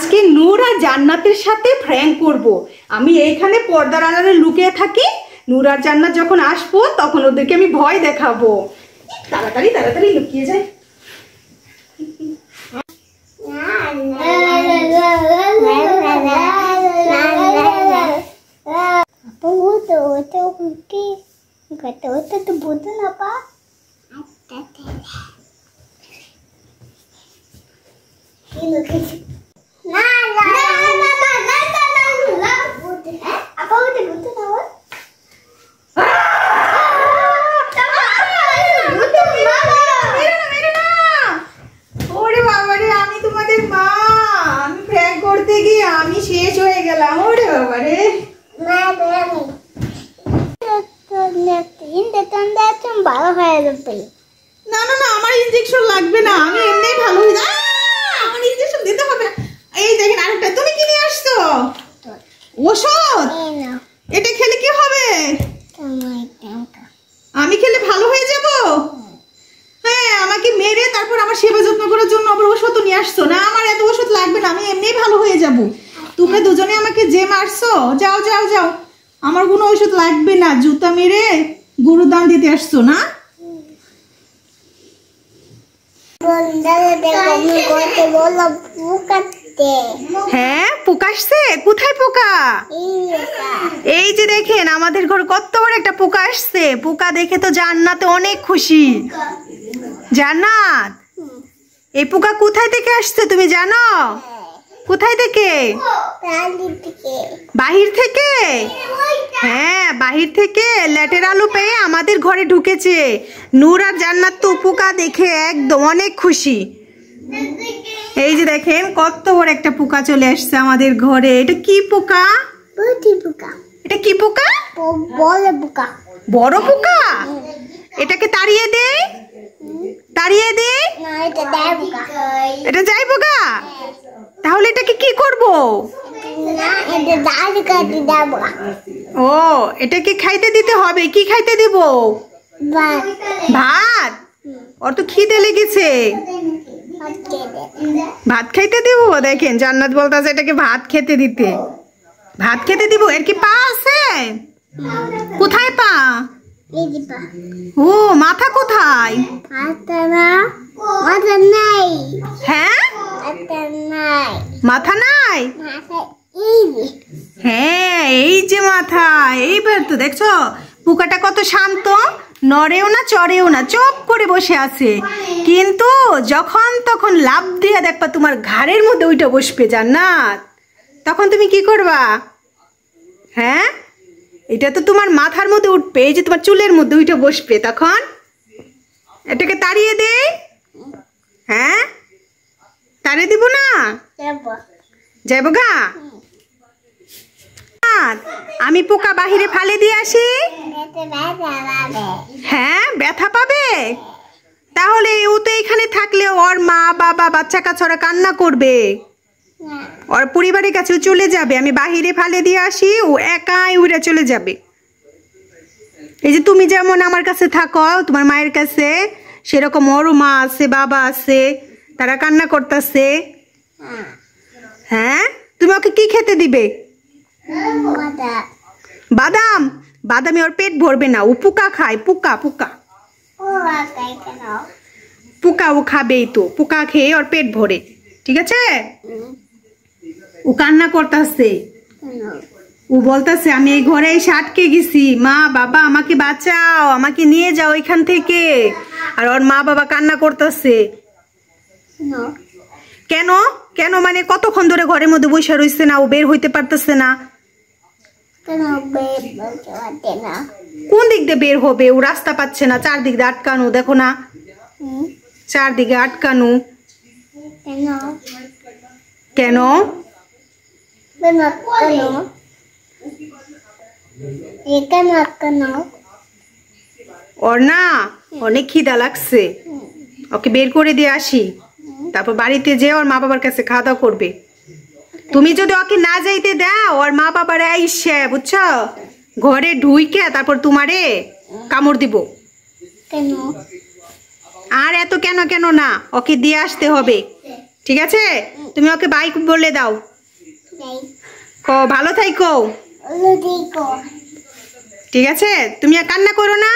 আজকে নূর আর জান্নাতের সাথে প্র্যাঙ্ক করব। আমি এইখানে পর্দার আড়ালে লুকিয়ে থাকি, নূর আর জান্নাত যখন আসবো তখন ওদেরকে আমি ভয় দেখাবো। তাড়াতাড়ি তাড়াতাড়ি লুকিয়ে যাই। আমি শেষ হয়ে গেলাম। ওরে বাবা রে, ভালো হয়ে যাবে। না না না, আমার ইনজেকশন লাগবে না, আমি এমনিই ভালো হয়ে যাব। আমার ইনজেকশন দিতে হবে না। এই দেখেন আরেকটা, তুমি কি নিয়ে আসছো? ওষুধ। এটা খেলে কি হবে? আমি খেলে ভালো হয়ে যাব? হ্যাঁ, আমাকে মেরে তারপর আমার সেবা যত্ন করার জন্য আবার ওষুধ নিয়ে আসছো? না, আমার এত ওষুধ লাগবে না, আমি এমনিই ভালো হয়ে যাব। তোমরা দুজনে আমাকে যে মারছো, যাও যাও যাও, আমার কোনো ওষুধ লাগবে না। জুতা মেরে গরু দান দিতে আসছো না? হ্যাঁ, পোকা আসছে। কোথায় পোকা? এই যে দেখেন আমাদের ঘর কত বড় একটা পোকা আসছে। পোকা দেখে তো জান্নাত অনেক খুশি। জান্নাত, এই পোকা কোথায় থেকে আসছে তুমি জানো? কোথায় থেকে? বাহির থেকে। হ্যাঁ, বাহির থেকে ল্যাটের আলো পেয়ে আমাদের ঘরে ঢুকেছে। নূর আর জান্নাত তো পোকা দেখে একদম অনেক খুশি। এই যে দেখেন কত বড় একটা পোকা চলে আসছে আমাদের ঘরে। এটা কি পোকা? এটা কি পোকা? বড় পোকা। বড় পোকা? এটাকে তাড়িয়ে দে, তাড়িয়ে দে। এটা যাই পোকা। তাহলে এটাকে কি করব? ও, এটাকে খাইতে দিতে হবে। কি খাইতে দিব? ভাত। ওর তো খিদে লেগেছে, ভাত খাইতে দিব। দেখেন জান্নাত বলতেছে এটাকে ভাত খেতে দিতে। ভাত খেতে দিব। এর কি পা আছে? কোথায় পা? ও, মাথা কোথায়? হ্যাঁ, মাথা নাই। হ্যাঁ, এই যে মাথা। এইবার তো দেখছো পোকাটা কত শান্ত, নড়েও না চড়েও না, চুপ করে বসে আছে। কিন্তু যখন তখন লাফ দিয়ে দেখবা তোমার ঘাড়ের মধ্যে ওইটা বসবে জান্নাত, তখন তুমি কি করবা? হ্যাঁ, এটা তো তোমার মাথার মধ্যে উঠবে, এই যে তোমার চুলের মধ্যে ওইটা বসবে। তখন এটাকে তাড়িয়ে দে। হ্যাঁ, তাড়িয়ে দিব না? যাইব গা। আমি পোকা বাহিরে ফালে দিয়ে আসি। হ্যাঁ, ব্যথা পাবে। তাহলে ও তো এখানে থাকলে ওর মা বাবা বাচ্চা কাচ্চারা কান্না করবে, ওর পরিবারের কাছেও চলে যাবে। আমি বাহিরে ফালে দিয়ে আসি, ও একাই উড়ে চলে যাবে। এই যে তুমি যেমন আমার কাছে থাকো, তোমার মায়ের কাছে, সেরকম ওরও মা আছে, বাবা আছে, তারা কান্না করতেছে। হ্যাঁ, তুমি ওকে কি খেতে দিবে? বাদাম। বাদামে ওর পেট ভরবে না, ও পোকা খায়। পোকা পোকা পোকা ও খাবেই তো। পোকা খেয়ে ওর পেট ভরে, ঠিক আছে? ও কান্না করতেছে, ও বলতেছে আমি এই ঘরে এসে আটকে গেছি, মা বাবা আমাকে বাঁচাও, আমাকে নিয়ে যাও এখান থেকে। আর ওর মা বাবা কান্না করতেছে। কেন? কেন মানে কতক্ষণ ধরে ঘরের মধ্যে বসে রয়েছে না, ও বের হইতে পারতেছে না। কোন দিক দিয়ে বের হবে? ও রাস্তা পাচ্ছে না, চারদিক দিয়ে আটকানো। দেখো না, চারদিকে আটকানো। কেন? ওর না অনেক খিদা লাগছে, ওকে বের করে দিয়ে আসি, তারপর বাড়িতে যে ওর মা বাবার কাছে খাওয়া দাওয়া করবে। তুমি যদি ওকে না যাইতে দাও, ওর মা বাবার আইসে বুঝছো ঘরে ঢুইকে তারপর তোমারে কামড় দিব। আর এত কেন কেন না, ওকে দিয়ে আসতে হবে। ঠিক আছে, তুমি ওকে বাই বলে দাও। নেই কো ভালো থাইকো। ওলো দিকো ঠিক আছে, তুমি আর কান্না করো না।